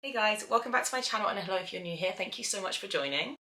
Hey guys, welcome back to my channel and hello if you're new here. Thank you so much for joining.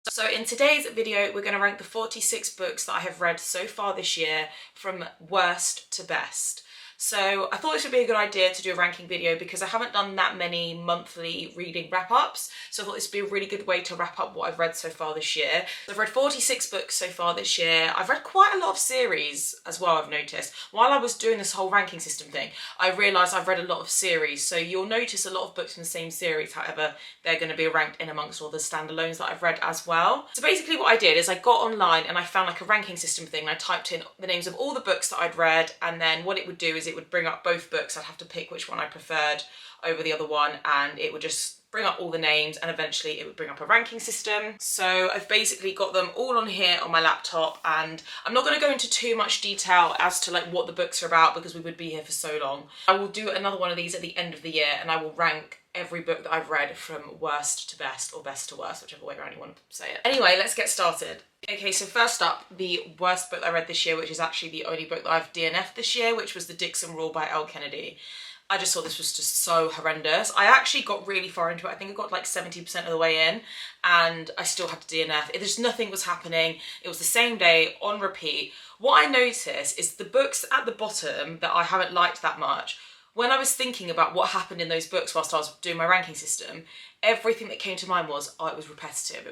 So in today's video, we're going to rank the 46 books that I have read so far this year from worst to best. So I thought this would be a good idea to do a ranking video because I haven't done that many monthly reading wrap-ups. So I thought this would be a really good way to wrap up what I've read so far this year. So I've read 46 books so far this year. I've read quite a lot of series as well, I've noticed. While I was doing this whole ranking system thing, I realised I've read a lot of series. So you'll notice a lot of books from the same series, however, they're going to be ranked in amongst all the standalones that I've read as well. So basically what I did is I got online and I found like a ranking system thing and I typed in the names of all the books that I'd read, and then what it would do is it would bring up both books. I'd have to pick which one I preferred over the other one, and it would just bring up all the names and eventually it would bring up a ranking system. So I've basically got them all on here on my laptop, and I'm not going to go into too much detail as to like what the books are about because we would be here for so long. I will do another one of these at the end of the year and I will rank every book that I've read from worst to best or best to worst, whichever way around you want to say it. Anyway, let's get started. Okay, so first up, the worst book that I read this year, which is actually the only book that I've DNF'd this year, which was The Dixon Rule by Elle Kennedy. I just thought this was just so horrendous. I actually got really far into it. I think I got like 70% of the way in and I still had to DNF. There's nothing was happening. It was the same day on repeat. What I noticed is the books at the bottom that I haven't liked that much, when I was thinking about what happened in those books whilst I was doing my ranking system, everything that came to mind was, oh, it was repetitive.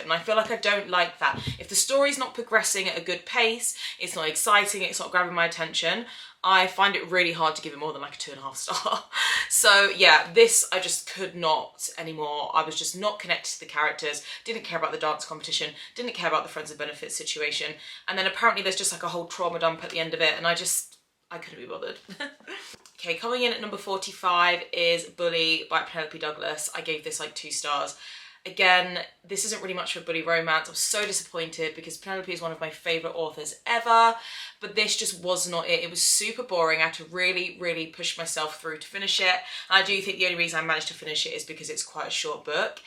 And I feel like I don't like that. If the story's not progressing at a good pace, it's not exciting, it's not grabbing my attention, I find it really hard to give it more than like a 2.5 star. So yeah, this I just could not anymore. I was just not connected to the characters, didn't care about the dance competition, didn't care about the friends of benefits situation. And then apparently there's just like a whole trauma dump at the end of it and I couldn't be bothered. Okay, coming in at number 45 is Bully by Penelope Douglas. I gave this like 2 stars. Again, this isn't really much of a bully romance. I was so disappointed because Penelope is one of my favourite authors ever, but this just was not it. It was super boring. I had to really, really push myself through to finish it. And I do think the only reason I managed to finish it is because it's quite a short book.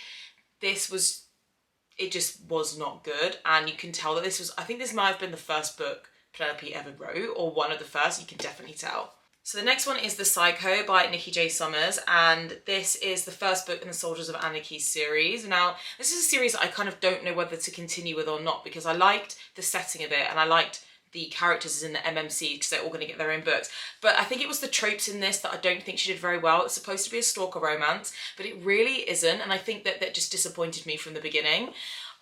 It just was not good. And you can tell that I think this might have been the first book Penelope ever wrote, or one of the first, you can definitely tell. So the next one is The Psycho by Nikki J. Summers, and this is the first book in the Soldiers of Anarchy series. Now, this is a series that I kind of don't know whether to continue with or not because I liked the setting of it and I liked the characters in the MMC because they're all going to get their own books. But I think it was the tropes in this that I don't think she did very well. It's supposed to be a stalker romance, but it really isn't, and I think that just disappointed me from the beginning.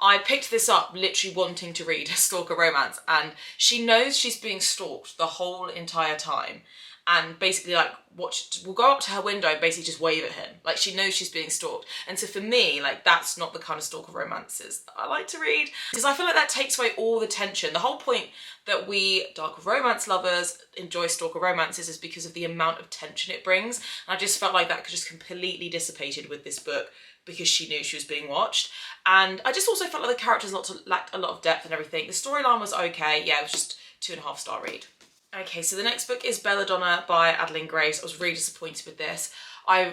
I picked this up literally wanting to read a stalker romance, and she knows she's being stalked the whole entire time. And basically like will go up to her window and basically just wave at him. Like she knows she's being stalked. And so for me, like that's not the kind of stalker romances that I like to read. Because I feel like that takes away all the tension. The whole point that we dark romance lovers enjoy stalker romances is because of the amount of tension it brings. And I just felt like that just completely dissipated with this book because she knew she was being watched. And I just also felt like the characters lacked a lot of depth and everything. The storyline was okay. Yeah, it was just 2.5 star read. Okay, so the next book is Belladonna by Adeline Grace. I was really disappointed with this.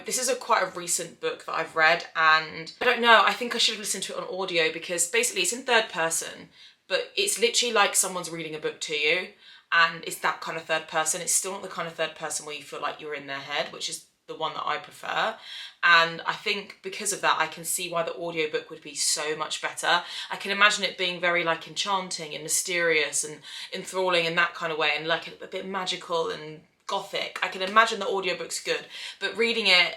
This is quite a recent book that I've read, and I don't know, I think I should have listened to it on audio because basically it's in third person, but it's literally like someone's reading a book to you, and it's that kind of third person. It's still not the kind of third person where you feel like you're in their head, which is the one that I prefer. And I think because of that, I can see why the audiobook would be so much better. I can imagine it being very like enchanting and mysterious and enthralling in that kind of way, and like a bit magical and gothic. I can imagine the audiobook's good, but reading it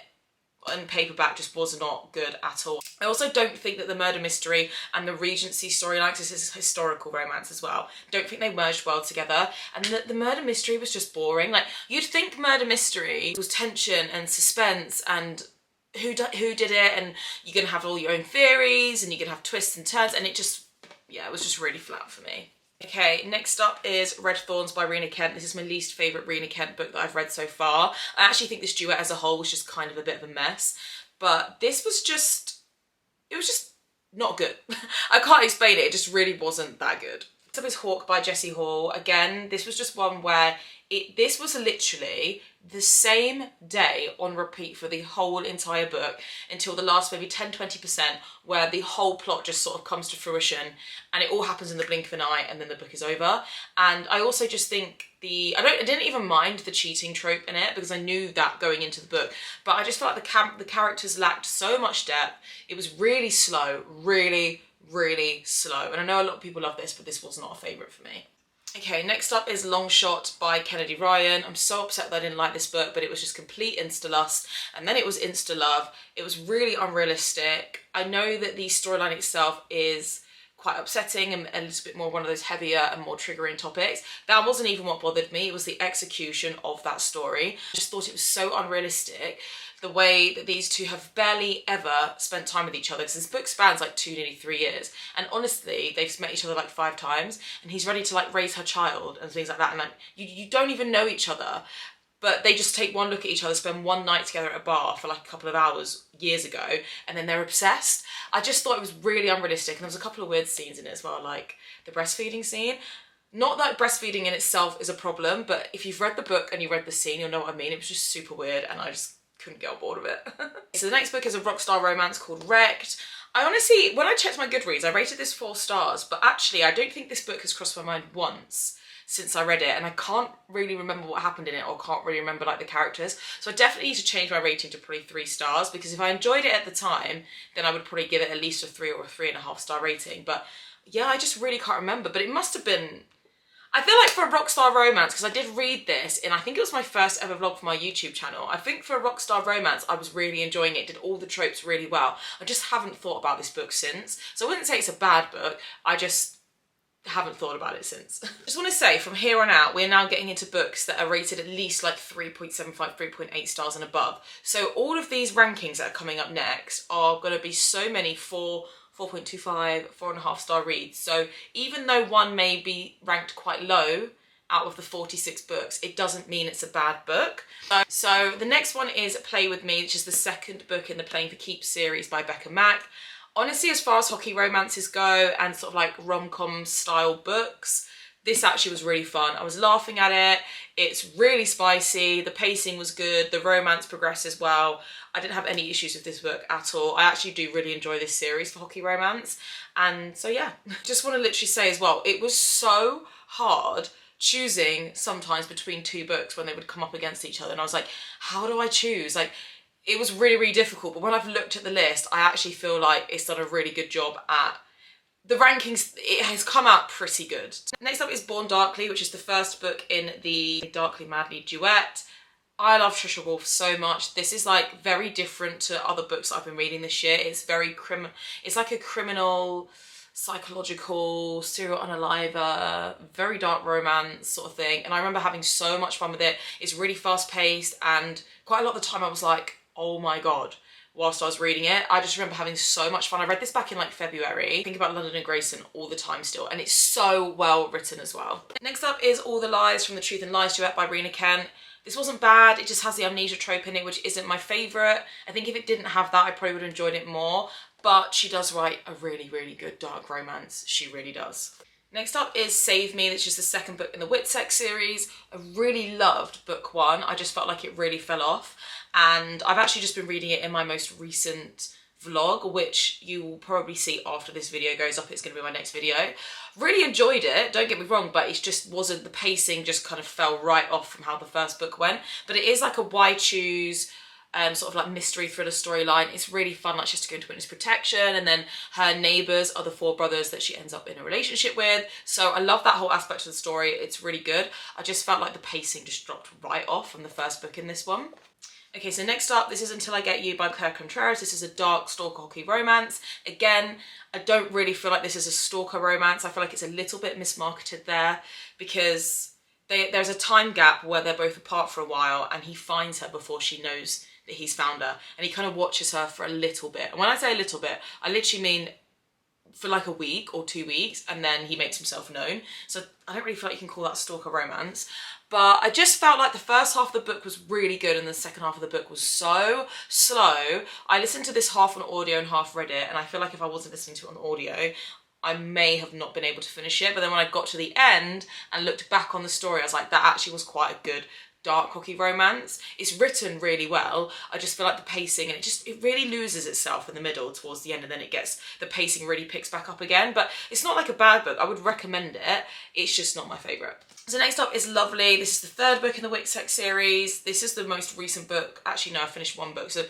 on paperback just was not good at all. I also don't think that the murder mystery and the Regency storyline, this is historical romance as well, don't think they merged well together, and the murder mystery was just boring. Like you'd think murder mystery was tension and suspense and who did it, and you're gonna have all your own theories and you're gonna have twists and turns, and it was just really flat for me. Okay, next up is Red Thorns by Rena Kent. This is my least favourite Rena Kent book that I've read so far. I actually think this duet as a whole was just kind of a bit of a mess, but this was just, it was just not good. I can't explain it, it just really wasn't that good. Next up is Hawk by Jessie Hall. Again, this was just one where This was literally the same day on repeat for the whole entire book until the last maybe 10-20%, where the whole plot just sort of comes to fruition and it all happens in the blink of an eye and then the book is over. And I also just think I didn't even mind the cheating trope in it because I knew that going into the book, but I just felt like the characters lacked so much depth. It was really slow, really slow. And I know a lot of people love this, but this was not a favourite for me. Okay, next up is Long Shot by Kennedy Ryan. I'm so upset that I didn't like this book, but it was just complete insta-lust, and then it was insta-love. It was really unrealistic. I know that the storyline itself is quite upsetting and a little bit more one of those heavier and more triggering topics. That wasn't even what bothered me. It was the execution of that story. I just thought it was so unrealistic, the way that these two have barely ever spent time with each other, because this book spans like nearly 3 years, and honestly they've met each other like 5 times, and he's ready to like raise her child and things like that, and like you don't even know each other, but they just take one look at each other, spend one night together at a bar for like a couple of hours years ago, and then they're obsessed. I just thought it was really unrealistic, and there was a couple of weird scenes in it as well, like the breastfeeding scene. Not that breastfeeding in itself is a problem, but if you've read the book and you read the scene, you'll know what I mean. It was just super weird, and I just couldn't get on board with it. So the next book is a rockstar romance called Wrecked. I honestly, when I checked my Goodreads, I rated this 4 stars, but actually I don't think this book has crossed my mind once since I read it, and I can't really remember what happened in it, or can't really remember like the characters. So I definitely need to change my rating to probably 3 stars, because if I enjoyed it at the time, then I would probably give it at least a 3 or a 3.5 star rating. But yeah, I just really can't remember, but it must have been, I feel like for a rockstar romance, because I did read this, and I think it was my first ever vlog for my YouTube channel. I think for a rockstar romance, I was really enjoying it, did all the tropes really well. I just haven't thought about this book since. So I wouldn't say it's a bad book, I just haven't thought about it since. I just want to say, from here on out, we're now getting into books that are rated at least like 3.75, 3.8 stars and above. So all of these rankings that are coming up next are going to be so many 4.25, 4.5 star reads. So even though one may be ranked quite low out of the 46 books, it doesn't mean it's a bad book. So the next one is Play With Me, which is the second book in the Playing for Keeps series by Becca Mack. Honestly, as far as hockey romances go and sort of like rom-com style books, this actually was really fun. I was laughing at it. It's really spicy. The pacing was good. The romance progresses well. I didn't have any issues with this book at all. I actually do really enjoy this series for hockey romance. And so yeah, just want to literally say as well, it was so hard choosing sometimes between 2 books when they would come up against each other. And I was like, how do I choose? Like, it was really difficult. But when I've looked at the list, I actually feel like it's done a really good job at the rankings. It has come out pretty good. Next up is Born Darkly, which is the first book in the Darkly Madly duet. I love Trisha Wolfe so much. This is like very different to other books I've been reading this year. It's very it's like a criminal, psychological, serial unaliver, very dark romance sort of thing. And I remember having so much fun with it. It's really fast paced, and quite a lot of the time I was like, oh my God, whilst I was reading it. I just remember having so much fun. I read this back in like February. I think about London and Grayson all the time still, and it's so well written as well. Next up is All the Lies from the Truth and Lies duet by Rena Kent. This wasn't bad, it just has the amnesia trope in it, which isn't my favourite. I think if it didn't have that, I probably would have enjoyed it more, but she does write a really good dark romance. She really does. Next up is Save Me, which is the second book in the Whitsex series. I really loved book 1. I just felt like it really fell off, and I've actually just been reading it in my most recent vlog, which you will probably see after this video goes up. It's going to be my next video. Really enjoyed it, don't get me wrong, but it just wasn't, the pacing just kind of fell right off from how the first book went. But it is like a Why Choose sort of like mystery thriller storyline. It's really fun. Like, she has to go into witness protection, and then her neighbours are the 4 brothers that she ends up in a relationship with. So I love that whole aspect of the story. It's really good. I just felt like the pacing just dropped right off from the first book in this one. Okay, so next up, this is Until I Get You by Claire Contreras. This is a dark stalker hockey romance. Again, I don't really feel like this is a stalker romance. I feel like it's a little bit mismarketed there, because there's a time gap where they're both apart for a while, and he finds her before she knows that he's found her, and he kind of watches her for a little bit. And when I say a little bit, I literally mean for like a week or 2 weeks, and then he makes himself known. So I don't really feel like you can call that stalker romance. But I just felt like the first half of the book was really good, and the second half of the book was so slow. I listened to this half on audio and half read it, and I feel like if I wasn't listening to it on audio, I may have not been able to finish it. But then when I got to the end and looked back on the story, I was like, that actually was quite a good dark cocky romance. It's written really well. I just feel like the pacing, and it really loses itself in the middle towards the end, and then the pacing really picks back up again. But it's not like a bad book. I would recommend it. It's just not my favourite. So next up is Lovely. This is the third book in the Booktok series. This is the most recent book. Actually, no, I finished one book. So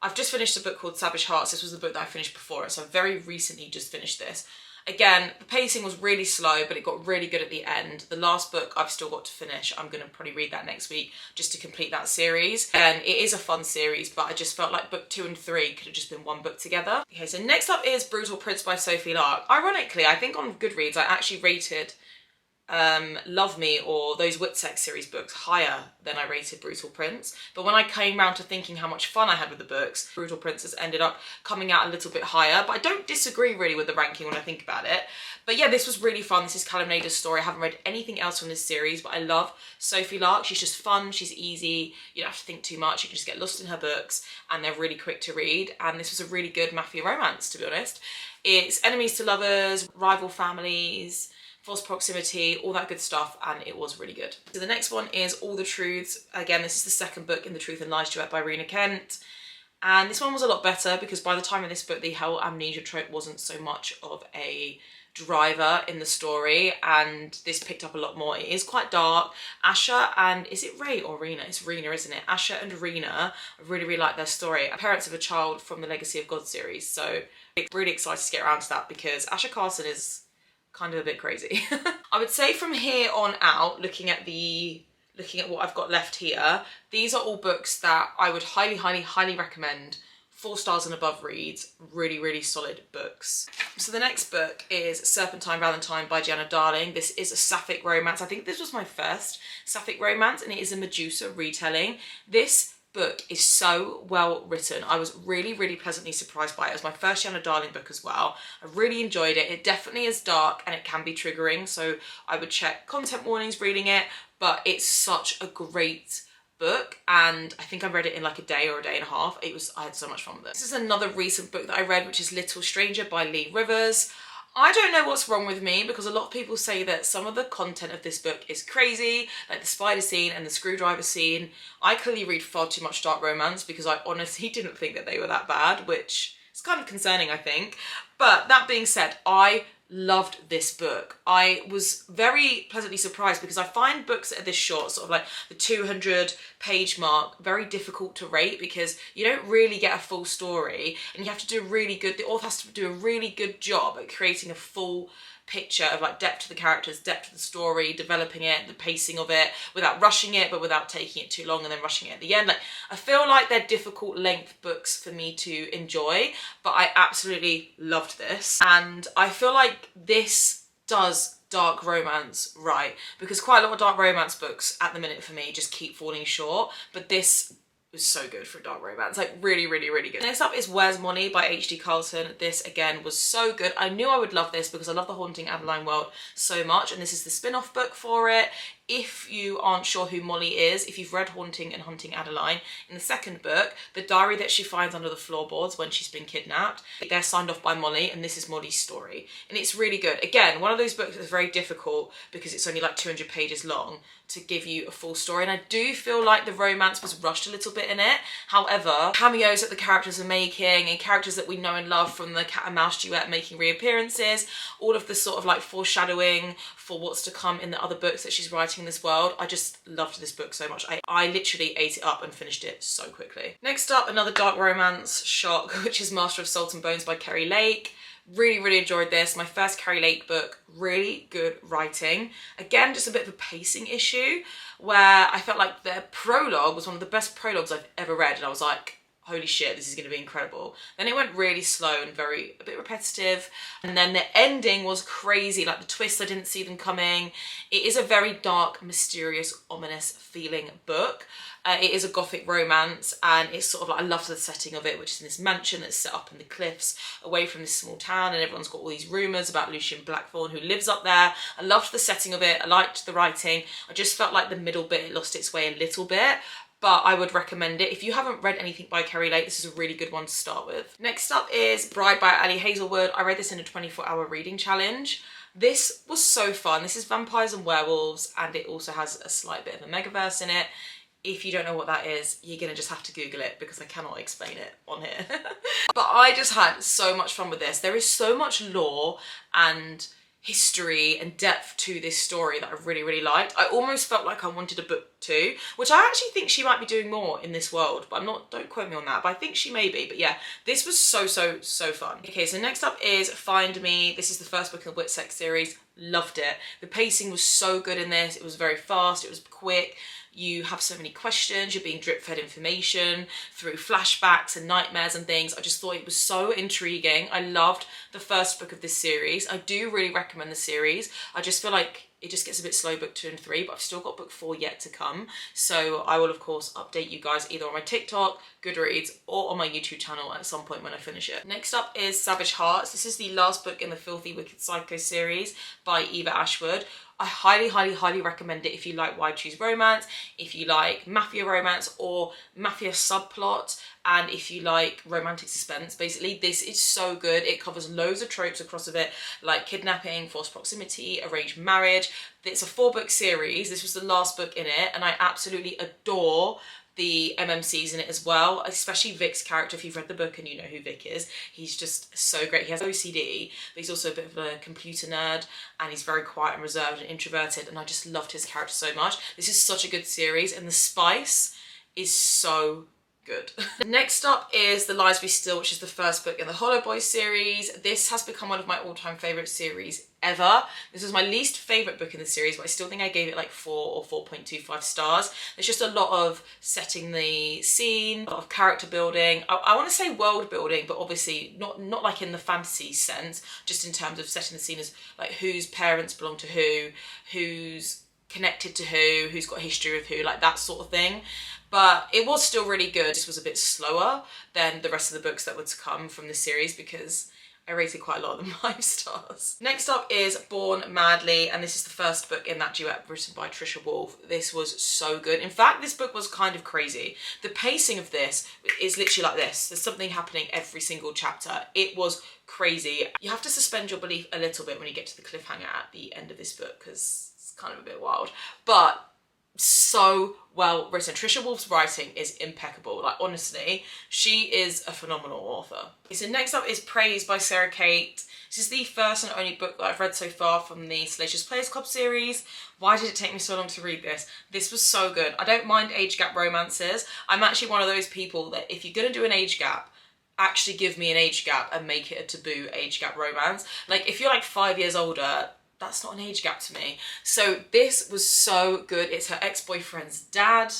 I've just finished a book called Savage Hearts. This was the book that I finished before it. So I've very recently just finished this. Again, the pacing was really slow, but it got really good at the end. The last book I've still got to finish. I'm going to probably read that next week just to complete that series. And it is a fun series, but I just felt like book 2 and 3 could have just been one book together. Okay, so next up is Brutal Prince by Sophie Lark. Ironically, I think on Goodreads I actually rated Love Me or those Booktok series books higher than I rated Brutal Prince. But when I came round to thinking how much fun I had with the books, Brutal Prince has ended up coming out a little bit higher. But I don't disagree really with the ranking when I think about it. But yeah, this was really fun. This is Callum Nader's story. I haven't read anything else from this series, but I love Sophie Lark. She's just fun, she's easy, you don't have to think too much, you can just get lost in her books, and they're really quick to read. And this was a really good mafia romance, to be honest. It's enemies to lovers, rival families, false proximity, all that good stuff, and it was really good. So the next one is All the Truths. Again, this is the second book in the Truth and Lies duet by Rena Kent. And this one was a lot better because by the time of this book, the whole amnesia trope wasn't so much of a driver in the story, and this picked up a lot more. It is quite dark. Asha and, is it Ray or Rena? It's Rena, isn't it? Asha and Rena, I really, really like their story. Parents of a child from the Legacy of God series. So really excited to get around to that because Asha Carson is kind of a bit crazy. I would say from here on out, looking at what I've got left here, these are all books that I would highly, highly, highly recommend. 4 stars and above reads, really, really solid books. So the next book is Serpentine Valentine by Gianna Darling. This is a sapphic romance. I think this was my first sapphic romance, and it is a Medusa retelling. This book is so well written. I was really, really pleasantly surprised by it. It was my first Gianna Darling book as well. I really enjoyed it. It definitely is dark and it can be triggering, so I would check content warnings reading it, but it's such a great book, and I think I read it in like a day or a day and a half. I had so much fun with it. This is another recent book that I read, which is Little Stranger by Lee Rivers. I don't know what's wrong with me because a lot of people say that some of the content of this book is crazy, like the spider scene and the screwdriver scene. I clearly read far too much dark romance because I honestly didn't think that they were that bad, which is kind of concerning, I think. But that being said, I loved this book. I was very pleasantly surprised because I find books that are this short, sort of like the 200-page mark, very difficult to rate because you don't really get a full story, and you have to do the author has to do a really good job at creating a full picture of like depth to the characters, depth to the story, developing it, the pacing of it, without rushing it, but without taking it too long and then rushing it at the end. Like, I feel like they're difficult length books for me to enjoy, but I absolutely loved this. And I feel like this does dark romance right, because quite a lot of dark romance books at the minute for me just keep falling short, but this was so good for a dark romance, like really, really, really good. Next up is Where's Molly by H.D. Carlton. This again was so good. I knew I would love this because I love the Haunting Adeline world so much, and this is the spin-off book for it. If you aren't sure who Molly is, if you've read Haunting and Hunting Adeline, in the second book, the diary that she finds under the floorboards when she's been kidnapped, they're signed off by Molly, and this is Molly's story. And it's really good. Again, one of those books that's very difficult because it's only like 200 pages long to give you a full story, and I do feel like the romance was rushed a little bit in it. However, cameos that the characters are making and characters that we know and love from the Cat and Mouse duet making reappearances, all of the sort of like foreshadowing for what's to come in the other books that she's writing in this world. I just loved this book so much. I literally ate it up and finished it so quickly. Next up, another dark romance shock, which is Master of Salt and Bones by Kerry Lake. Really, really enjoyed this. My first Kerry Lake book. Really good writing. Again, just a bit of a pacing issue where I felt like their prologue was one of the best prologues I've ever read, and I was like, holy shit, this is going to be incredible. Then it went really slow and a bit repetitive, and then the ending was crazy, like the twist, I didn't see them coming. It is a very dark, mysterious, ominous feeling book. It is a gothic romance, and it's sort of like, I love the setting of it, which is in this mansion that's set up in the cliffs away from this small town, and everyone's got all these rumours about Lucian Blackthorne who lives up there. I loved the setting of it, I liked the writing. I just felt like the middle bit, it lost its way a little bit, but I would recommend it. If you haven't read anything by Kerry Lake, this is a really good one to start with. Next up is Bride by Ali Hazelwood. I read this in a 24-hour reading challenge. This was so fun. This is vampires and werewolves, and it also has a slight bit of a megaverse in it. If you don't know what that is, you're gonna just have to Google it because I cannot explain it on here. But I just had so much fun with this. There is so much lore and history and depth to this story that I really, really liked. I almost felt like I wanted a book too, which I actually think she might be doing more in this world, but don't quote me on that, but I think she may be. But yeah, this was so fun. Okay, so next up is Find Me. This is the first book in the Whitsex series. Loved it. The pacing was so good in this. It was very fast, it was quick. You have so many questions, you're being drip fed information through flashbacks and nightmares and things. I just thought it was so intriguing. I loved the first book of this series. I do really recommend the series. I just feel like it just gets a bit slow, book 2 and 3, but I've still got book 4 yet to come. So I will of course update you guys either on my TikTok, Goodreads, or on my YouTube channel at some point when I finish it. Next up is Savage Hearts. This is the last book in the Filthy Wicked Psycho series by Eva Ashwood. I highly recommend it if you like Why Choose Romance, if you like mafia romance or mafia subplot, and if you like romantic suspense. Basically, this is so good. It covers loads of tropes across of it, like kidnapping, forced proximity, arranged marriage. It's a 4-book series. This was the last book in it, and I absolutely adore the MMCs in it as well, especially Vic's character. If you've read the book and you know who Vic is, he's just so great. He has OCD, but he's also a bit of a computer nerd, and he's very quiet and reserved and introverted, and I just loved his character so much. This is such a good series, and the spice is so good. Next up is The Lies We Steal, which is the first book in the Hollow Boys series. This has become one of my all-time favourite series ever. This was my least favourite book in the series, but I still think I gave it like 4 or 4.25 stars. There's just a lot of setting the scene, a lot of character building. I want to say world building, but obviously not like in the fantasy sense, just in terms of setting the scene as like whose parents belong to who's connected to who's got a history with who, like that sort of thing. But it was still really good. This was a bit slower than the rest of the books that were to come from this series because I rated quite a lot of them 5 stars. Next up is Born Madly, and this is the first book in that duet written by Trisha Wolfe. This was so good. In fact, this book was kind of crazy. The pacing of this is literally like this. There's something happening every single chapter. It was crazy. You have to suspend your belief a little bit when you get to the cliffhanger at the end of this book because it's kind of a bit wild. But so well written. Trisha Wolfe's writing is impeccable. Like, honestly, she is a phenomenal author. Okay, so next up is Praise by Sarah Kate. This is the first and only book that I've read so far from the Salacious Players Club series. Why did it take me so long to read this? This was so good. I don't mind age gap romances. I'm actually one of those people that if you're gonna do an age gap, actually give me an age gap and make it a taboo age gap romance. Like, if you're like 5 years older, that's not an age gap to me. So this was so good. It's her ex-boyfriend's dad,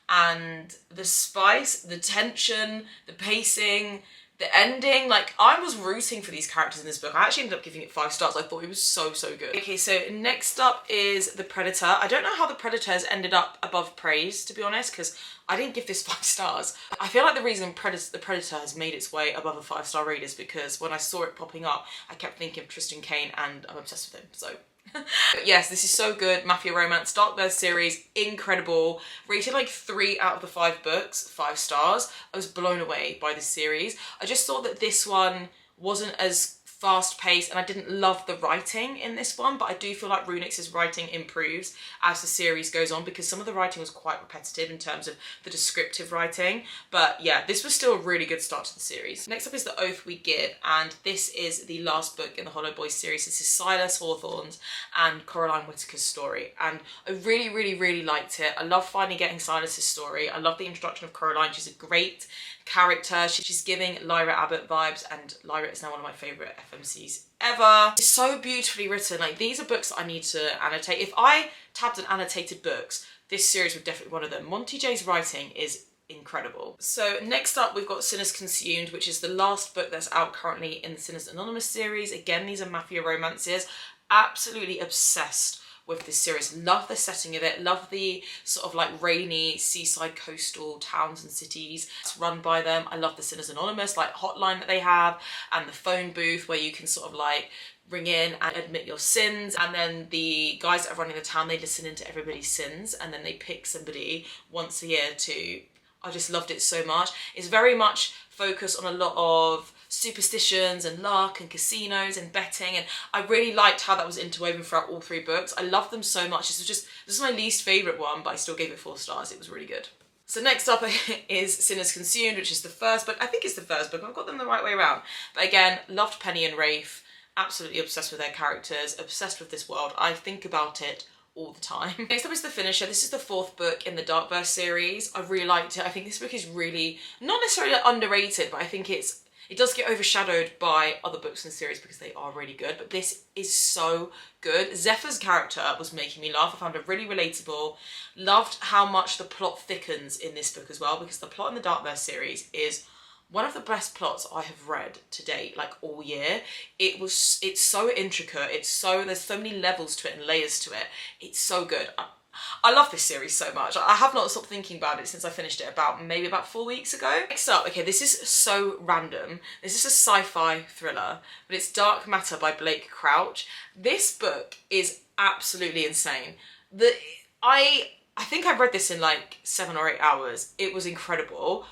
and the spice, the tension, the pacing, the ending, like I was rooting for these characters in this book. I actually ended up giving it 5 stars. I thought it was so good. Okay, so next up is The Predator. I don't know how The Predator has ended up above Praise, to be honest, because I didn't give this 5 stars. I feel like the reason The Predator has made its way above a 5-star read is because when I saw it popping up, I kept thinking of Tristan Kane, and I'm obsessed with him, so. But yes, this is so good. Mafia romance, Dark Bears series, incredible. Rated like 3 out of the 5 books, 5 stars. I was blown away by this series. I just thought that this one wasn't as fast paced, and I didn't love the writing in this one, but I do feel like Runix's writing improves as the series goes on because some of the writing was quite repetitive in terms of the descriptive writing. But yeah, this was still a really good start to the series. Next up is The Oath We Give, and this is the last book in the Hollow Boys series. This is Silas Hawthorne's and Coraline Whitaker's story, and I really liked it. I love finally getting Silas's story. I love the introduction of Coraline. She's a great character. She's giving Lyra Abbott vibes, and Lyra is now one of my favourite FMCs ever. It's so beautifully written. Like, these are books that I need to annotate. If I tabbed and annotated books, this series would definitely be one of them. Monty J's writing is incredible. So next up we've got Sinners Consumed, which is the last book that's out currently in the Sinners Anonymous series. Again, these are mafia romances. Absolutely obsessed with this series. Love the setting of it, love the sort of like rainy seaside coastal towns and cities it's run by them. I love the Sinners Anonymous like hotline that they have, and the phone booth where you can sort of like ring in and admit your sins, and then the guys that are running the town, they listen into everybody's sins and then they pick somebody once a year to... I just loved it so much. It's very much focused on a lot of superstitions and luck and casinos and betting, and I really liked how that was interwoven throughout all 3 books. I love them so much. This is my least favourite one, but I still gave it 4 stars. It was really good. So next up is Sinners Consumed, which is the first book. I think it's the first book. I've got them the right way around. But again, loved Penny and Rafe. Absolutely obsessed with their characters, obsessed with this world. I think about it all the time. Next up is The Finisher. This is the 4th book in the Darkverse series. I really liked it. I think this book is really, not necessarily underrated, but I think it does get overshadowed by other books in the series because they are really good, but this is so good. Zephyr's character was making me laugh. I found her really relatable. Loved how much the plot thickens in this book as well, because the plot in the Darkverse series is one of the best plots I have read to date, like all year. It's so intricate. There's so many levels to it and layers to it. It's so good. I love this series so much. I have not stopped thinking about it since I finished it maybe about 4 weeks ago. Next up, okay, this is so random. This is a sci-fi thriller, but it's Dark Matter by Blake Crouch. This book is absolutely insane. I think I read this in like 7 or 8 hours. It was incredible.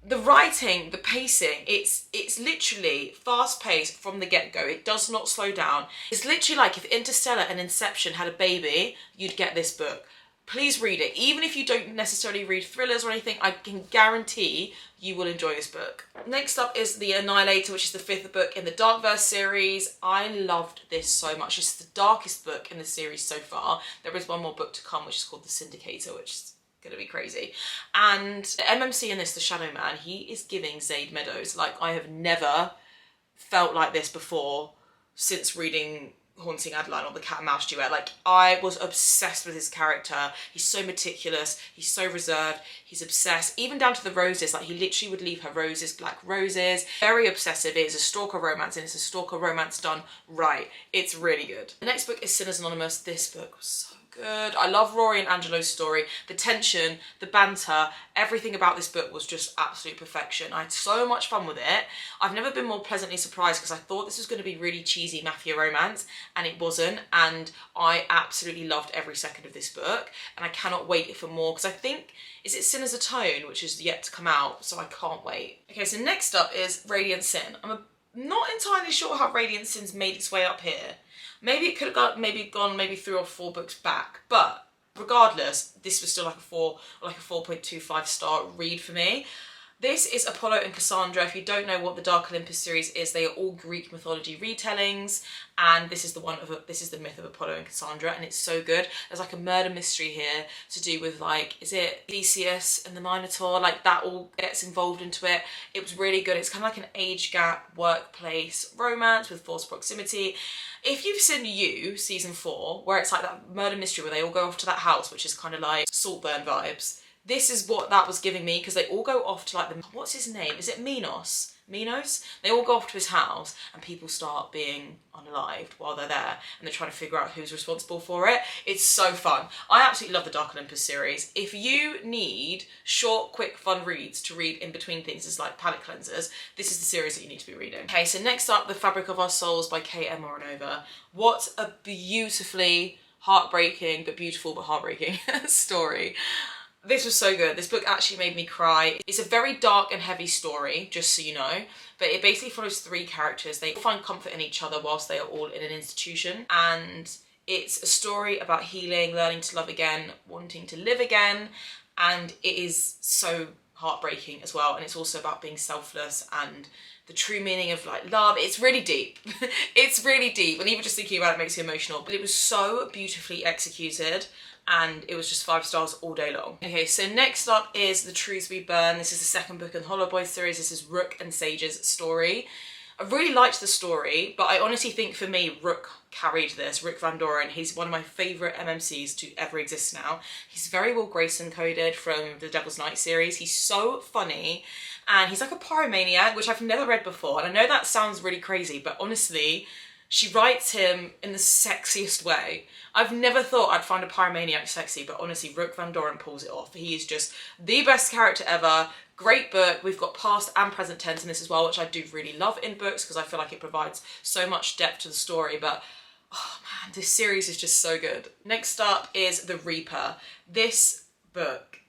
The writing, the pacing, it's literally fast-paced from the get-go. It does not slow down. It's literally like if Interstellar and Inception had a baby, you'd get this book. Please read it. Even if you don't necessarily read thrillers or anything, I can guarantee you will enjoy this book. Next up is The Annihilator, which is the 5th book in the Darkverse series. I loved this so much. It's the darkest book in the series so far. There is one more book to come, which is called The Syndicator, which is gonna be crazy. And the MMC in this, the Shadow Man, he is giving Zaid Meadows. Like, I have never felt like this before since reading Haunting Adeline or The Cat and Mouse duet. Like, I was obsessed with his character. He's so meticulous, he's so reserved, he's obsessed, even down to the roses. Like, he literally would leave her roses, black roses. Very obsessive. It is a stalker romance, and it's a stalker romance done right. It's really good. The next book is Sinners Anonymous. This book was so good. I love Rory and Angelo's story. The tension, the banter, everything about this book was just absolute perfection. I had so much fun with it. I've never been more pleasantly surprised because I thought this was going to be really cheesy mafia romance, and it wasn't, and I absolutely loved every second of this book, and I cannot wait for more because I think, is it Sin as a Tone, which is yet to come out, so I can't wait. Okay, so next up is Radiant Sin. I'm not entirely sure how Radiant Sin's made its way up here. Maybe it could have gone maybe 3 or 4 books back, but regardless, this was still like a 4 or like a 4.25 star read for me. This is Apollo and Cassandra. If you don't know what the Dark Olympus series is, they are all Greek mythology retellings, and this is the myth of Apollo and Cassandra, and it's so good. There's like a murder mystery here to do with, like, is it Theseus and the Minotaur? Like, that all gets involved into it. It was really good. It's kind of like an age gap workplace romance with forced proximity. If you've seen You, season 4, where it's like that murder mystery where they all go off to that house, which is kind of like Saltburn vibes, this is what that was giving me, because they all go off to like what's his name? Is it Minos? Minos? They all go off to his house and people start being unalived while they're there, and they're trying to figure out who's responsible for it. It's so fun. I absolutely love the Dark Olympus series. If you need short, quick, fun reads to read in between things as like palate cleansers, this is the series that you need to be reading. Okay, so next up, The Fabric of Our Souls by K.M. Moronova. What a beautifully heartbreaking, but beautiful but heartbreaking story. This was so good. This book actually made me cry. It's a very dark and heavy story, just so you know, but it basically follows 3 characters. They find comfort in each other whilst they are all in an institution, and it's a story about healing, learning to love again, wanting to live again, and it is so heartbreaking as well, and it's also about being selfless and the true meaning of like love. It's really deep. It's really deep, and even just thinking about it makes me emotional, but it was so beautifully executed, and it was just 5 stars all day long. Okay, so next up is The Truths We Burn. This is the 2nd book in the Hollow Boys series. This is Rook and Sage's story. I really liked the story, but I honestly think for me, Rook carried this. Rook Van Doren, he's one of my favourite MMCs to ever exist now. He's very Will Grayson coded from the Devil's Night series. He's so funny, and he's like a pyromaniac, which I've never read before. And I know that sounds really crazy, but honestly, She writes him in the sexiest way. I've never thought I'd find a pyromaniac sexy, but honestly, Rook Van Doren pulls it off. He is just the best character ever. Great book. We've got past and present tense in this as well, which I do really love in books because I feel like it provides so much depth to the story. But oh man, this series is just so good. Next up is The Reaper. This book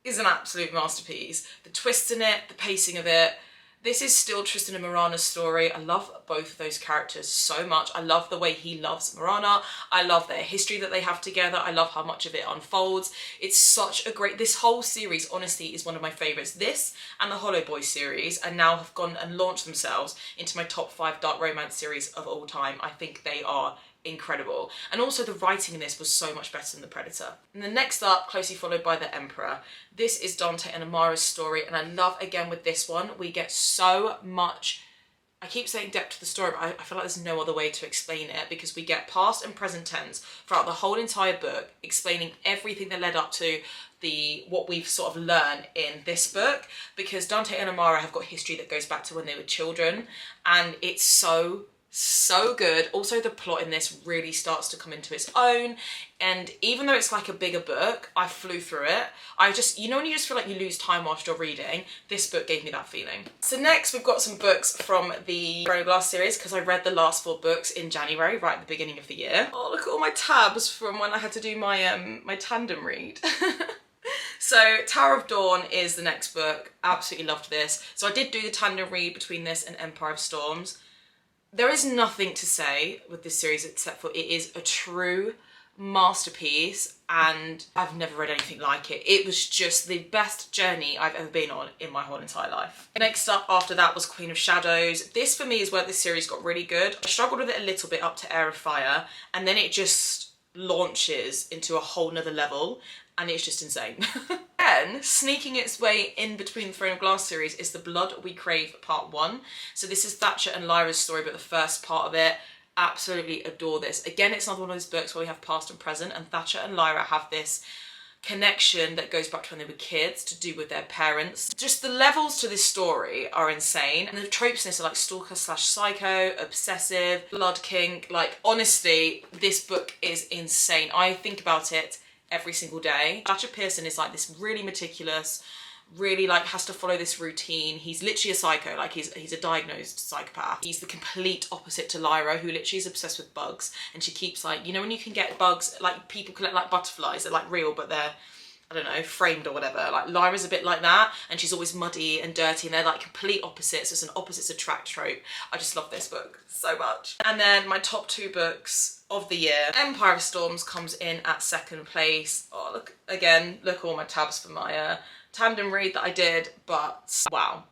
is an absolute masterpiece. The twists in it, the pacing of it. This is still Tristan and Morana's story. I love both of those characters so much. I love the way he loves Morana. I love their history that they have together. I love how much of it unfolds. It's such a great, this whole series honestly is one of my favourites. This and the Hollow Boy series and now have gone and launched themselves into my top 5 dark romance series of all time. I think they are incredible. And also the writing in this was so much better than The Predator. And then next up, closely followed by The Emperor. This is Dante and Amara's story, and I love, again with this one, we get so much, I keep saying depth to the story, but I feel like there's no other way to explain it because we get past and present tense throughout the whole entire book, explaining everything that led up to what we've sort of learned in this book, because Dante and Amara have got history that goes back to when they were children, and it's so good. Also, the plot in this really starts to come into its own, and even though it's like a bigger book, I flew through it. I just, you know when you just feel like you lose time whilst you're reading? This book gave me that feeling. So next we've got some books from the Throne of Glass series because I read the last 4 books in January, right at the beginning of the year. Oh, look at all my tabs from when I had to do my my tandem read. So Tower of Dawn is the next book. Absolutely loved this. So I did do the tandem read between this and Empire of Storms. There is nothing to say with this series except for it is a true masterpiece and I've never read anything like it. It was just the best journey I've ever been on in my whole entire life. Next up after that was Queen of Shadows. This for me is where this series got really good. I struggled with it a little bit up to Heir of Fire and then it just launches into a whole nother level and it's just insane. Then, sneaking its way in between the Throne of Glass series is The Blood We Crave Part 1. So this is Thatcher and Lyra's story, but the first part of it, absolutely adore this. Again, it's another one of those books where we have past and present, and Thatcher and Lyra have this connection that goes back to when they were kids to do with their parents. Just the levels to this story are insane. And the tropes in this are like stalker / psycho, obsessive, blood kink. Like, honestly, this book is insane. I think about it every single day. Thatcher Pearson is like this really meticulous, really like has to follow this routine. He's literally a psycho, like he's a diagnosed psychopath. He's the complete opposite to Lyra, who literally is obsessed with bugs, and she keeps like, you know when you can get bugs, like people collect like butterflies, they're like real but they're, I don't know, framed or whatever. Like Lyra's a bit like that, and she's always muddy and dirty, and they're like complete opposites. It's an opposites attract trope. I just love this book so much. And then my top 2 books of the year. Empire of Storms comes in at 2nd place. Oh, look, again, look at all my tabs for my tandem read that I did, but wow.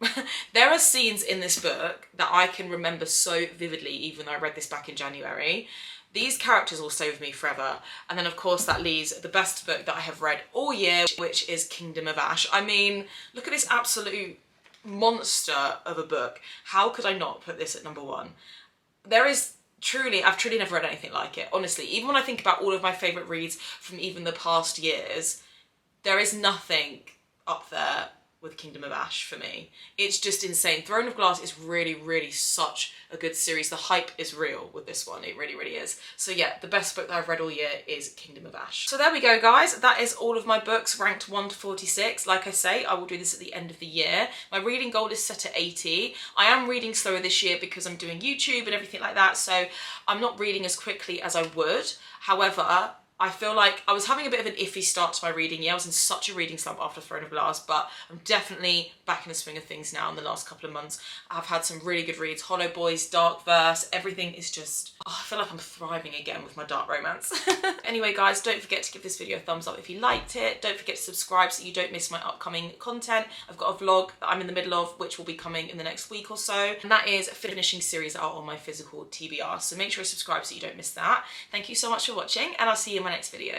There are scenes in this book that I can remember so vividly, even though I read this back in January. These characters will stay with me forever. And then of course that leaves the best book that I have read all year, which is Kingdom of Ash. I mean, look at this absolute monster of a book. How could I not put this at number 1? I've truly never read anything like it, honestly. Even when I think about all of my favourite reads from even the past years, there is nothing up there with Kingdom of Ash for me. It's just insane. Throne of Glass is really, really such a good series. The hype is real with this one. It really, really is. So yeah, the best book that I've read all year is Kingdom of Ash. So there we go, guys. That is all of my books ranked 1 to 46. Like I say, I will do this at the end of the year. My reading goal is set at 80. I am reading slower this year because I'm doing YouTube and everything like that, so I'm not reading as quickly as I would. However, I feel like I was having a bit of an iffy start to my reading year. I was in such a reading slump after Throne of Glass, but I'm definitely back in the swing of things now in the last couple of months. I've had some really good reads. Hollow Boys, Dark Verse, everything is just, oh, I feel like I'm thriving again with my dark romance. Anyway, guys, don't forget to give this video a thumbs up if you liked it. Don't forget to subscribe so you don't miss my upcoming content. I've got a vlog that I'm in the middle of, which will be coming in the next week or so. And that is finishing series out on my physical TBR. So make sure you subscribe so you don't miss that. Thank you so much for watching, and I'll see you in my next video.